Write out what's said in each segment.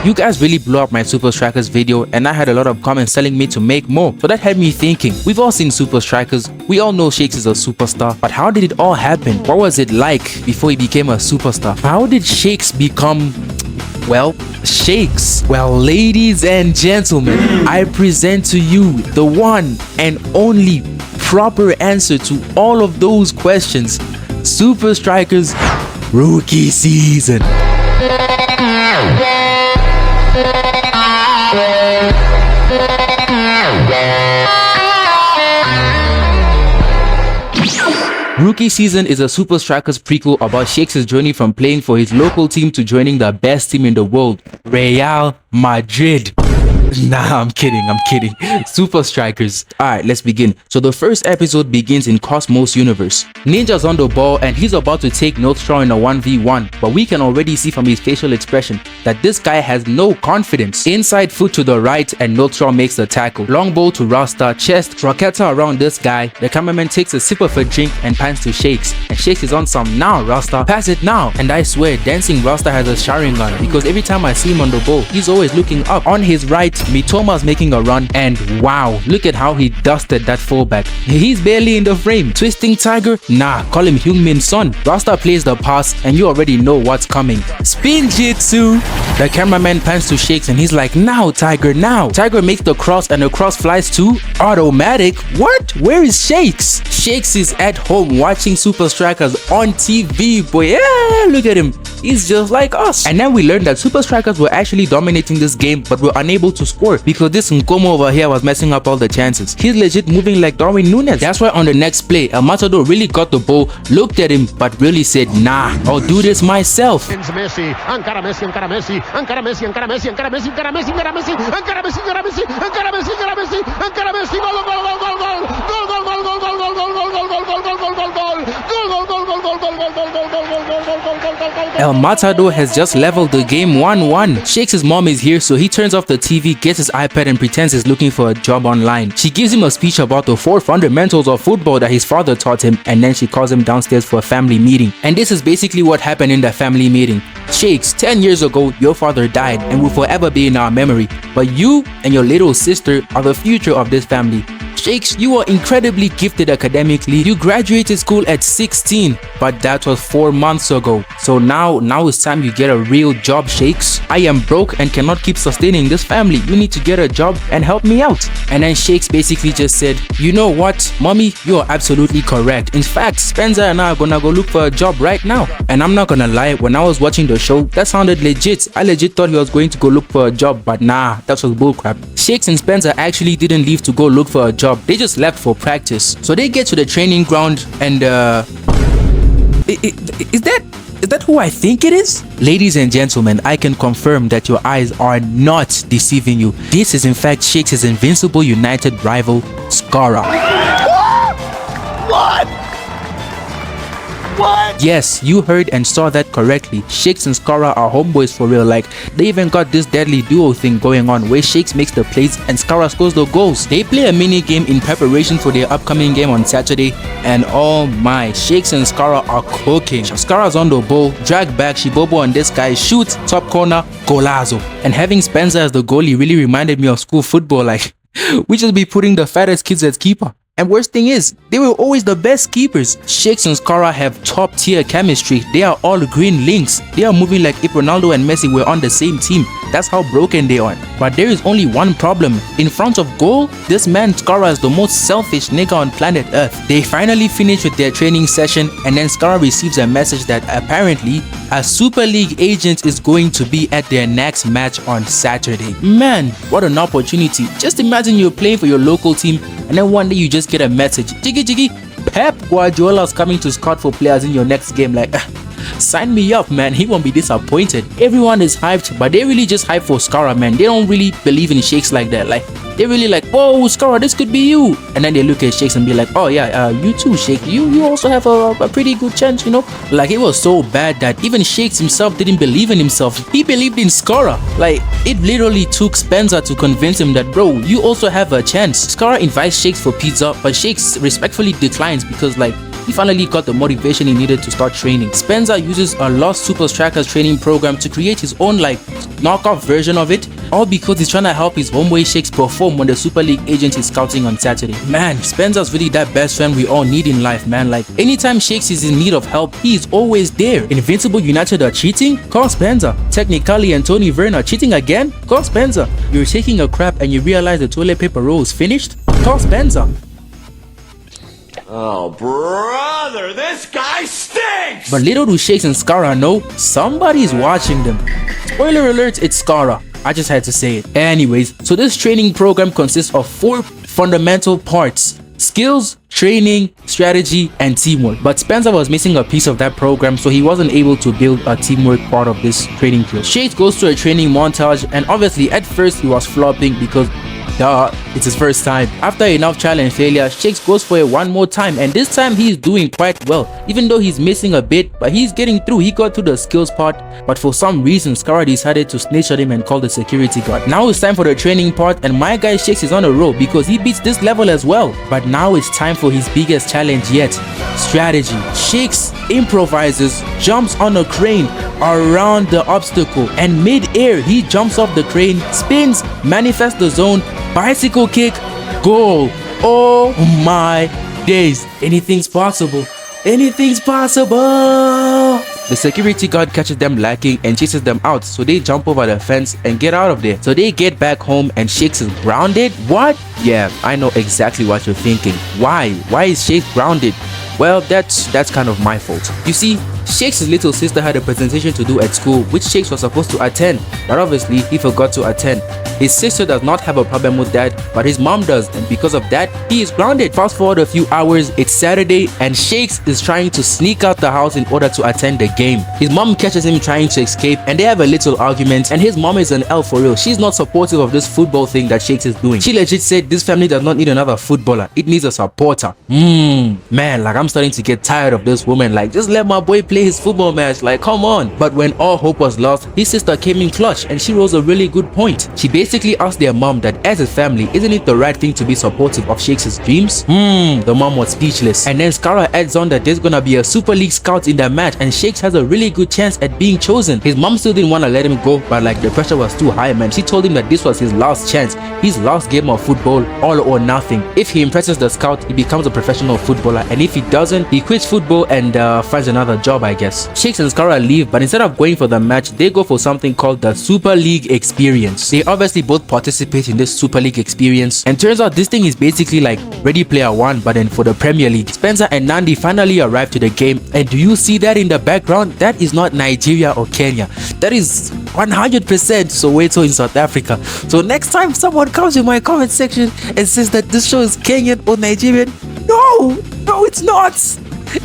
You guys really blew up my Supa Strikas video, and I had a lot of comments telling me to make more. So that had me thinking, we've all seen Supa Strikas, we all know Shakes is a superstar, but how did it all happen? What was it like before he became a superstar? How did Shakes become, well, Shakes? Well, ladies and gentlemen, I present to you the one and only proper answer to all of those questions. Supa Strikas rookie season. Rookie Season is a Supa Strikas prequel about Shakes' journey from playing for his local team to joining the best team in the world, Real Madrid. Nah, I'm kidding. Supa Strikas. Alright, let's begin. So the first episode begins in Cosmos universe. Ninja's on the ball and he's about to take Northstar in a 1v1, but we can already see from his facial expression that this guy has no confidence. Inside foot to the right and Northstar makes the tackle. Long ball to Rasta, chest, Raketa around this guy. The cameraman takes a sip of a drink and pans to Shakes. And Shakes is on some, now Rasta, pass it now. And I swear, dancing Rasta has a Sharingan because every time I see him on the ball, he's always looking up. On his right, Mitoma's making a run and wow, look at how he dusted that fullback. He's barely in the frame. Twisting Tiger? Nah, call him Heung-min Son. Rasta plays the pass and you already know what's coming. Spin Jitsu! The cameraman pans to Shakes and he's like, now Tiger, now! Tiger makes the cross and the cross flies to automatic. What? Where is Shakes? Shakes is at home watching Supa Strikas on TV, boy. Yeah, look at him. He's just like us. And then we learned that Supa Strikas were actually dominating this game but were unable to score because this Nkomo over here was messing up all the chances. He's legit moving like Darwin Nunes. That's why on the next play, El Matador really got the ball, looked at him but really said, nah, I'll do this myself. Messi, encara Messi, encara Messi, encara Messi, encara Messi, encara Messi, encara Messi, encara Messi, encara Messi, encara Messi, encara Messi, encara Messi, encara Messi, gol, gol, gol, gol, gol, gol, gol, gol, gol, gol, gol, gol, gol, gol, gol, gol, gol, gol, El Matador has just leveled the game 1-1. Shakes' mom is here, so he turns off the TV, gets his iPad and pretends he's looking for a job online. She gives him a speech about the 4 fundamentals of football that his father taught him, and then she calls him downstairs for a family meeting. And this is basically what happened in the family meeting. Shakes, 10 years ago, your father died and will forever be in our memory, but you and your little sister are the future of this family. Shakes, you are incredibly gifted academically. You graduated school at 16, but that was 4 months ago. So now it's time you get a real job, Shakes. I am broke and cannot keep sustaining this family. You need to get a job and help me out. And then Shakes basically just said, you know what, mommy, you are absolutely correct. In fact, Spencer and I are gonna go look for a job right now. And I'm not gonna lie, when I was watching the show, that sounded legit. I legit thought he was going to go look for a job, but nah, that was bullcrap. Shakes and Spencer actually didn't leave to go look for a job. They just left for practice. So they get to the training ground and is that who I think it is? Ladies and gentlemen, I can confirm that your eyes are not deceiving you. This is in fact Shakes' invincible United rival, Skarra. What? Yes, you heard and saw that correctly. Shakes and Skarra are homeboys for real. Like, they even got this deadly duo thing going on where Shakes makes the plays and Skarra scores the goals. They play a mini game in preparation for their upcoming game on Saturday, and oh my, Shakes and Skarra are cooking. Skarra's on the ball, drag back, Shibobo on this guy, shoots, top corner, golazo. And having Spencer as the goalie really reminded me of school football. Like, we just be putting the fattest kids as keeper. And worst thing is, they were always the best keepers. Shakes and Skarra have top tier chemistry. They are all green links. They are moving like if Ronaldo and Messi were on the same team. That's how broken they are. But there is only one problem. In front of goal, this man Skarra is the most selfish nigga on planet Earth. They finally finish with their training session and then Skarra receives a message that apparently a Super League agent is going to be at their next match on Saturday. Man, what an opportunity. Just imagine you're playing for your local team and then one day you just get a message, jiggy, Pep Guardiola's coming to scout for players in your next game. Like, sign me up, man. He won't be disappointed. Everyone is hyped, but they really just hyped for Skarra, man. They don't really believe in Shakes like that. Like, they really like, whoa, Skarra, this could be you. And then they look at Shakes and be like, oh yeah, you too, Shake. You also have a pretty good chance, you know. Like, it was so bad that even Shakes himself didn't believe in himself. He believed in Skarra. Like, it literally took Spencer to convince him that, bro, you also have a chance. Skarra invites Shakes for pizza, but Shakes respectfully declines because, like, he finally got the motivation he needed to start training. Spencer uses a lost Supa Strikas training program to create his own like knockoff version of it, all because he's trying to help his homeboy Shakes perform when the Super League agent is scouting on Saturday. Man, Spencer's really that best friend we all need in life, man. Like anytime Shakes is in need of help, he is always there. Invincible United are cheating? Call Spencer. Technically and Tony Vern are cheating again? Call Spencer. You're taking a crap and you realize the toilet paper roll is finished? Call Spencer. Oh, brother, this guy stinks! But little do Shakes and Skarra know, somebody's watching them. Spoiler alert, it's Skarra. I just had to say it. Anyways, so this training program consists of 4 fundamental parts: skills, training, strategy, and teamwork. But Spencer was missing a piece of that program, so he wasn't able to build a teamwork part of this training drill. Shakes goes to a training montage, and obviously at first he was flopping because duh, it's his first time. After enough trial and failure, Shakes goes for it one more time, and this time he's doing quite well, even though he's missing a bit, but he's getting through. He got through the skills part, but for some reason Skarra decided to snitch at him and call the security guard. Now it's time for the training part, and my guy Shakes is on a roll because he beats this level as well. But now it's time for his biggest challenge yet: strategy. Shakes improvises, jumps on a crane around the obstacle, and mid-air he jumps off the crane, spins, manifests the zone, bicycle kick, goal. Oh my days, anything's possible. Anything's possible. The security guard catches them lacking and chases them out, so they jump over the fence and get out of there. So they get back home and Shakes is grounded. What? Yeah, I know exactly what you're thinking. Why is Shakes grounded? Well, that's kind of my fault. You see, Shakes' little sister had a presentation to do at school, which Shakes was supposed to attend, but obviously he forgot to attend. His sister does not have a problem with that, but his mom does, and because of that, he is grounded. Fast forward a few hours, it's Saturday, and Shakes is trying to sneak out the house in order to attend the game. His mom catches him trying to escape, and they have a little argument, and his mom is an elf for real. She's not supportive of this football thing that Shakes is doing. She legit said this family does not need another footballer, it needs a supporter. Man, like I'm starting to get tired of this woman. Like, just let my boy play his football match, like come on. But when all hope was lost, his sister came in clutch, and she rose a really good point. She basically asked their mom that as a family, isn't it the right thing to be supportive of Shakes' dreams? The mom was speechless. And then Skarra adds on that there's gonna be a Super League scout in the match, and Shakes has a really good chance at being chosen. His mom still didn't want to let him go, but like the pressure was too high, man. She told him that this was his last chance, his last game of football, all or nothing. If he impresses the scout, he becomes a professional footballer, and if he doesn't, he quits football and finds another job, I guess. Shakes and Skarra leave, but instead of going for the match, they go for something called the Super League experience. They obviously both participate in this Super League experience, and turns out this thing is basically like Ready Player One, but then for the Premier League. Spencer and Nandi finally arrive to the game, and do you see that in the background? That is not Nigeria or Kenya. That is 100% Soweto in South Africa. So next time someone comes in my comment section and says that this show is Kenyan or Nigerian, no, it's not.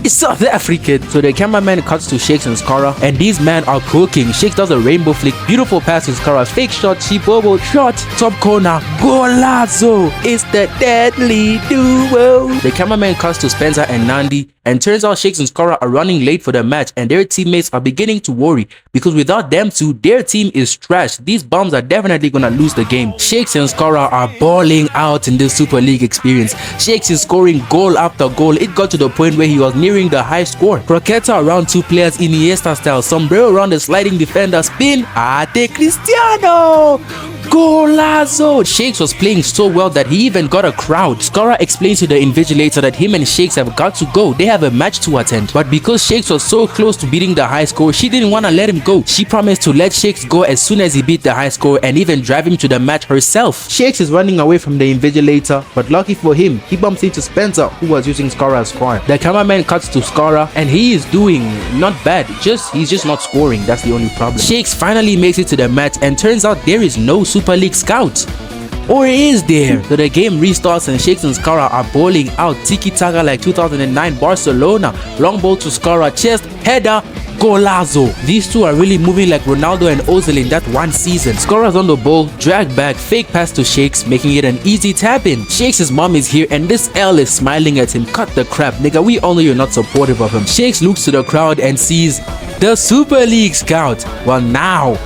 It's South African. So the cameraman cuts to Shakes and Skarra, and these men are cooking. Shakes does a rainbow flick, beautiful pass to Skarra, fake shot, cheap bobo shot, top corner, golazo. It's the deadly duo. The cameraman cuts to Spencer and Nandi, and turns out Shakes and Skarra are running late for the match, and their teammates are beginning to worry because without them two, their team is trash. These bums are definitely gonna lose the game. Shakes and Skarra are balling out in this Super League experience. Shakes is scoring goal after goal. It got to the point where he was nearing the high score. Croqueta around two players, Iniesta style, sombrero around the sliding defender, spin, Ate Cristiano, golazo. Shakes was playing so well that he even got a crowd. Skarra explains to the invigilator that him and Shakes have got to go. They have a match to attend, but because Shakes was so close to beating the high score, she didn't want to let him go. She promised to let Shakes go as soon as he beat the high score and even drive him to the match herself. Shakes is running away from the invigilator, but lucky for him, he bumps into Spencer, who was using Skarra's car. The cameraman cuts to Skarra, and he is doing not bad, he's just not scoring. That's the only problem. Shakes finally makes it to the match, and turns out there is no Super League scout. Or is there? So the game restarts and Shakes and Skarra are bowling out tiki-taka like 2009 Barcelona. Long ball to Skarra, chest, header, golazo. These two are really moving like Ronaldo and Ozil in that one season. Skarra's on the ball, drag back, fake pass to Shakes, making it an easy tap-in. Shakes' mom is here and this L is smiling at him. Cut the crap, nigga, we all know you're not supportive of him. Shakes looks to the crowd and sees the Super League scout. Well, now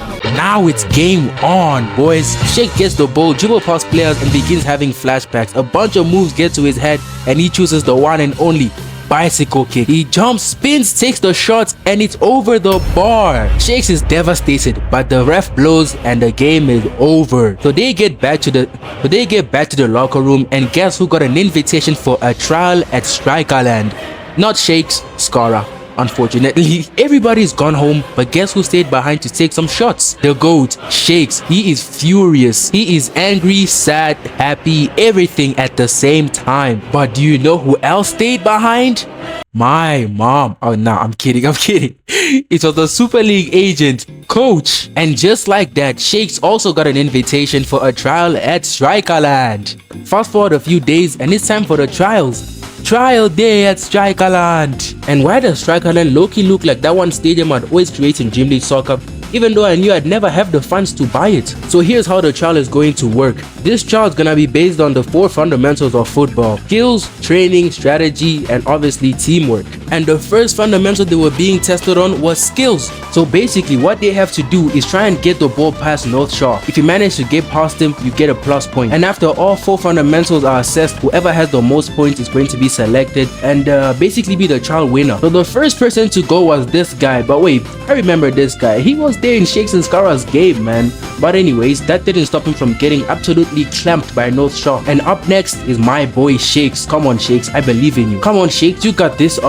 it's game on, boys. Shake gets the ball, dribble past players and begins having flashbacks. A bunch of moves get to his head and he chooses the one and only bicycle kick. He jumps, spins, takes the shots, and it's over the bar. Shakes is devastated, but the ref blows and the game is over. So they get back to the locker room, and guess who got an invitation for a trial at Strikerland? Not Shakes, Skarra. Unfortunately, everybody's gone home, but guess who stayed behind to take some shots? The GOAT, Shakes. He is furious. He is angry, sad, happy, everything at the same time. But do you know who else stayed behind? My mom. Oh, nah, I'm kidding. It was the Super League agent, Coach. And just like that, Shakes also got an invitation for a trial at Strikerland. Fast forward a few days and it's time for the trials. Trial day at Strikerland. And why does Strikerland low-key look like that one stadium I'd always create in Dream League Soccer, even though I knew I'd never have the funds to buy it? So here's how the trial is going to work. This trial is gonna be based on the 4 fundamentals of football: skills, training, strategy, and obviously teamwork. And the first fundamental they were being tested on was skills. So basically what they have to do is try and get the ball past North Shaw. If you manage to get past him, you get a plus point. And after all 4 fundamentals are assessed, whoever has the most points is going to be selected and basically be the trial winner. So the first person to go was this guy, but wait, I remember this guy. He was there in Shakes and Skarra's game, man. But anyways, that didn't stop him from getting absolutely clamped by North Shaw. And up next is my boy Shakes. Come on Shakes, I believe in you. Come on Shakes, you got this.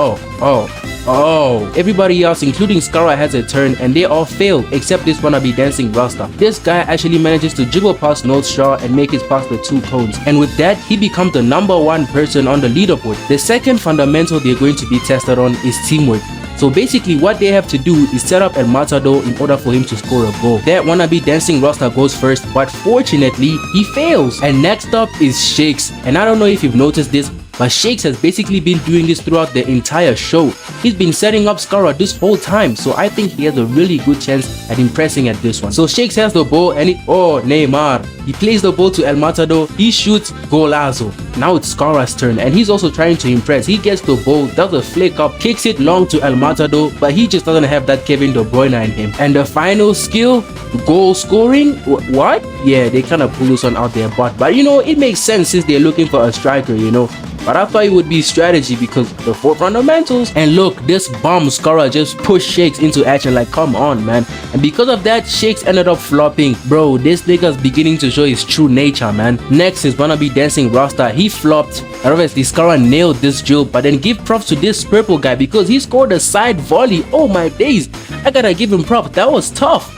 Oh, everybody else including Skarra has a turn and they all fail except this wannabe dancing Rasta. This guy actually manages to dribble past North Shaw and make it past the 2 cones, and with that he becomes the #1 person on the leaderboard. The second fundamental they're going to be tested on is teamwork. So basically what they have to do is set up El Matador in order for him to score a goal. That wannabe dancing Rasta goes first, but fortunately he fails. And next up is Shakes, and I don't know if you've noticed this, but Shakes has basically been doing this throughout the entire show. He's been setting up Skarra this whole time, so I think he has a really good chance at impressing at this one. So Shakes has the ball and Neymar. He plays the ball to El Matador, he shoots, golazo. Now it's Skarra's turn and he's also trying to impress. He gets the ball, does a flick up, kicks it long to El Matador, but he just doesn't have that Kevin De Bruyne in him. And the final skill, goal scoring. What? Yeah, they kind of pull this one out their butt, but you know, it makes sense since they're looking for a striker, you know. But I thought it would be strategy because the 4 fundamentals. And look, this bomb Skarra just pushed Shakes into action, like come on man. And because of that, Shakes ended up flopping. Bro, this nigga's beginning to show his true nature, man. Next is wannabe dancing Rasta. He flopped. And obviously Skarra nailed this drill, but then give props to this purple guy because he scored a side volley. Oh my days, I gotta give him props. That was tough.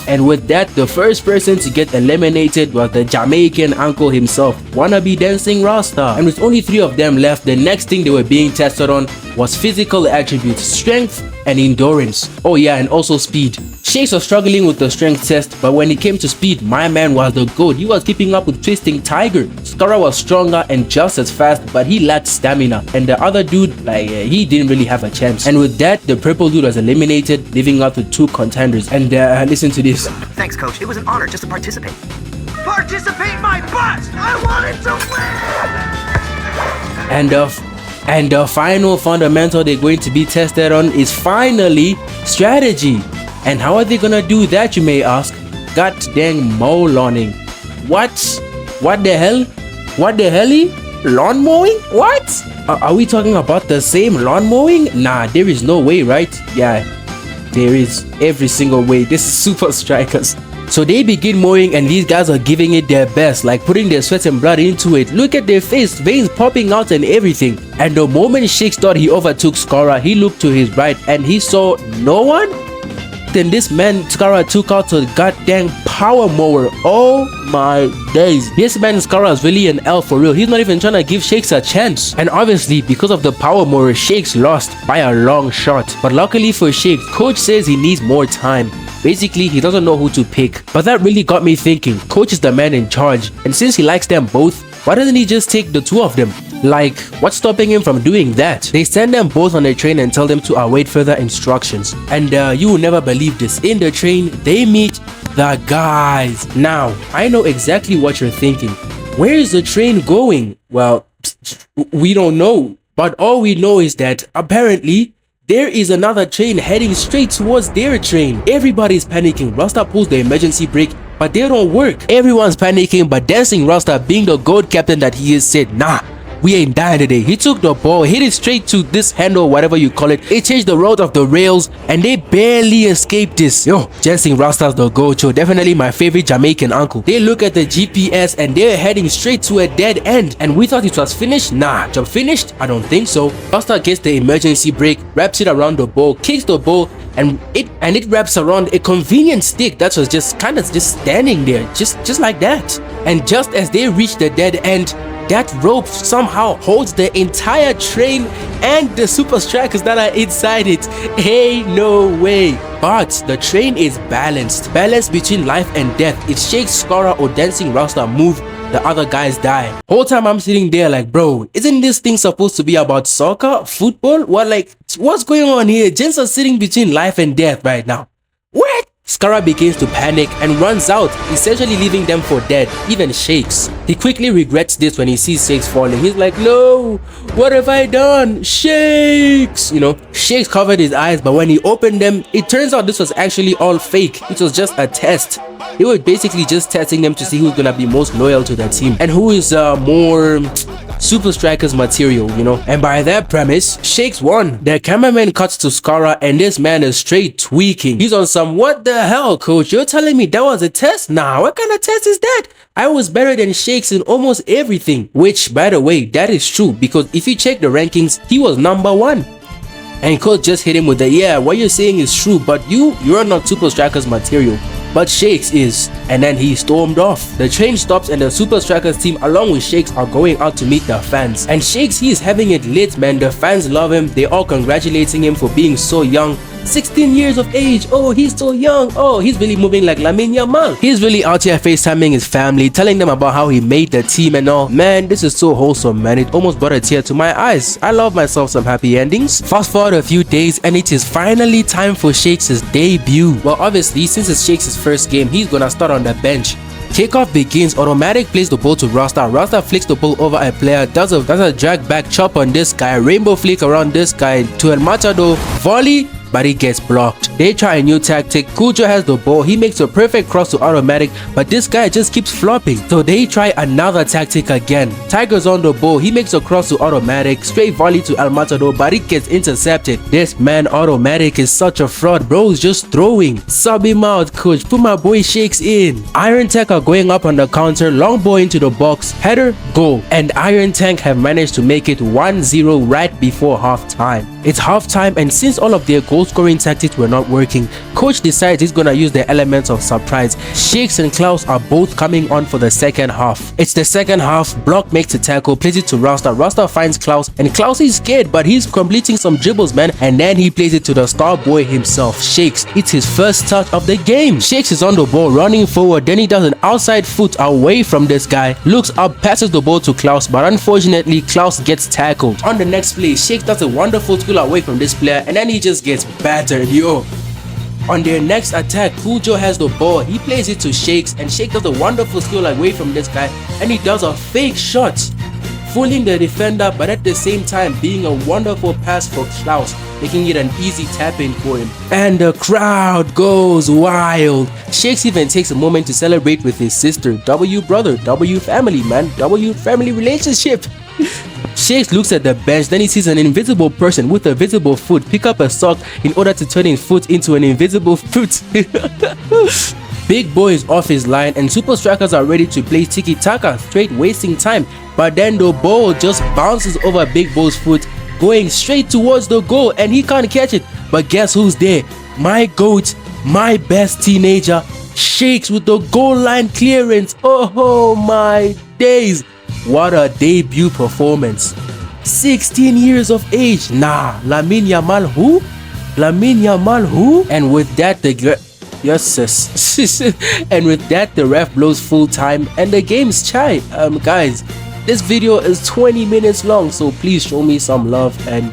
And with that, the first person to get eliminated was the Jamaican uncle himself, wannabe dancing Rasta. And with only 3 of them left, the next thing they were being tested on was physical attributes, strength and endurance. Oh yeah, and also speed. Shakes was struggling with the strength test, but when it came to speed, my man was the GOAT. He was keeping up with Twisting Tiger. Skarra was stronger and just as fast, but he lacked stamina. And the other dude, he didn't really have a chance. And with that, the purple dude was eliminated, leaving out with 2 contenders. And listen to this. Thanks, coach. It was an honor just to participate. Participate my butt! I wanted to win! And the final fundamental they're going to be tested on is finally strategy. And how are they gonna do that, you may ask? God dang mowlawning. What the hell? Lawn mowing? What? Are we talking about the same lawn mowing? Nah, there is no way, right? Yeah, there is every single way. This is Supa Strikas. So they begin mowing and these guys are giving it their best, like putting their sweat and blood into it. Look at their face, veins popping out and everything. And the moment Shakes thought he overtook Skarra, he looked to his right and he saw no one. Then this man Skarra took out a goddamn power mower. Oh my days. This man Skarra is really an L for real. He's not even trying to give Shakes a chance. And obviously because of the power mower, Shakes lost by a long shot. But luckily for Shakes, coach says he needs more time. Basically, he doesn't know who to pick. But that really got me thinking. Coach is the man in charge. And since he likes them both, why doesn't he just take the 2 of them? Like, what's stopping him from doing that? They send them both on a train and tell them to await further instructions. And you will never believe this. In the train, they meet the guys. Now, I know exactly what you're thinking. Where is the train going? Well, we don't know. But all we know is that apparently there is another train heading straight towards their train. Everybody's panicking. Rasta pulls the emergency brake, but they don't work. Everyone's panicking, but Dancing Rasta, being the GOAT captain that he is, said, nah, we ain't dying today. He took the ball, hit it straight to this handle, whatever you call it. It changed the road of the rails and they barely escaped this. Yo, Jensen Rasta's the go-to. Definitely my favorite Jamaican uncle. They look at the GPS and they're heading straight to a dead end. And we thought it was finished. Nah, job finished? I don't think so. Rasta gets the emergency brake, wraps it around the ball, kicks the ball, and it wraps around a convenient stick that was just kind of just standing there, just like that. And just as they reach the dead end, that rope somehow holds the entire train and the Supa Strikas that are inside it. Hey, no way. But the train is balanced between life and death. It shakes Skarra or Dancing Rasta move, the other guys die. Whole time I'm sitting there like, bro, isn't this thing supposed to be about soccer, football? What, like, what's going on here? Gents are sitting between life and death right now. What? Skarra begins to panic and runs out, essentially leaving them for dead, even Shakes. He quickly regrets this when he sees Shakes falling. He's like, no, what have I done? Shakes! You know, Shakes covered his eyes, but when he opened them, it turns out this was actually all fake. It was just a test. They were basically just testing them to see who's gonna be most loyal to the team and who is more Supa Strikas material, you know. And by that premise, Shakes won. The cameraman cuts to Skarra and this man is straight tweaking. He's on some, what the hell, coach? You're telling me that was a test? Nah, what kind of test is that? I was better than Shakes in almost everything. Which, by the way, that is true because if you check the rankings, he was #1. And coach just hit him with the, yeah, what you're saying is true, but you're not Supa Strikas material. But Shakes is, and then he stormed off. The train stops and the Supa Strikas team along with Shakes are going out to meet the fans. And Shakes, he is having it lit, man. The fans love him. They all congratulating him for being so young. 16 years of age. Oh, he's so young. Oh, he's really moving like Lamine Yamal. He's really out here FaceTiming his family, telling them about how he made the team and all. Man, this is so wholesome, man. It almost brought a tear to my eyes. I love myself some happy endings. Fast forward a few days and it is finally time for Shakes' debut. Well, obviously, since it's Shakes' first game, he's gonna start on the bench. Kickoff begins, Automatic plays the ball to Rasta. Rasta flicks the ball over a player, does a drag back chop on this guy, rainbow flick around this guy to El Matador, volley, but it gets blocked. They try a new tactic. Cujo has the ball. He makes a perfect cross to Automatic, but this guy just keeps flopping. So they try another tactic again. Tiger's on the ball. He makes a cross to Automatic. Straight volley to El Matador, but it gets intercepted. This man Automatic is such a fraud. Bro's just throwing. Sub him out, coach. Put my boy Shakes in. Iron Tank are going up on the counter. Long ball into the box. Header, goal. And Iron Tank have managed to make it 1-0 right before halftime. It's halftime, and since all of their goal scoring tactics were not working, coach decides he's gonna use the elements of surprise. Shakes and Klaus are both coming on for the second half. It's the second half. Block makes a tackle, plays it to Rasta. Rasta finds Klaus, and Klaus is scared, but he's completing some dribbles, man. And then he plays it to the star boy himself, Shakes. It's his first touch of the game. Shakes is on the ball, running forward. Then he does an outside foot away from this guy, looks up, passes the ball to Klaus, but unfortunately Klaus gets tackled. On the next play, Shakes does a wonderful skill away from this player, and then he just gets battered. Yo, on their next attack, Cujo has the ball. He plays it to Shakes, and Shakes does a wonderful skill away from this guy, and he does a fake shot, fooling the defender, but at the same time being a wonderful pass for Klaus, making it an easy tap-in for him. And the crowd goes wild. Shakes even takes a moment to celebrate with his sister. W brother, W family, man. W family relationship. Shakes looks at the bench, then he sees an invisible person with a visible foot pick up a sock in order to turn his foot into an invisible foot. Big Boy is off his line and Supa Strikas are ready to play tiki-taka, straight wasting time. But then the ball just bounces over Big Boy's foot, going straight towards the goal, and he can't catch it. But guess who's there? My GOAT, my best teenager, Shakes with the goal line clearance. Oh my days. What a debut performance. 16 years of age. Nah, Lamine Yamal who? Lamine Yamal who? And with that and with that the ref blows full time and the game's chai. Guys, this video is 20 minutes long, so please show me some love and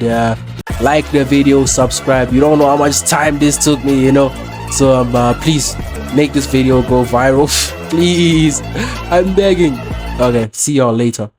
like the video, subscribe. You don't know how much time this took me, you know, so please make this video go viral. Please, I'm begging. Okay, see y'all later.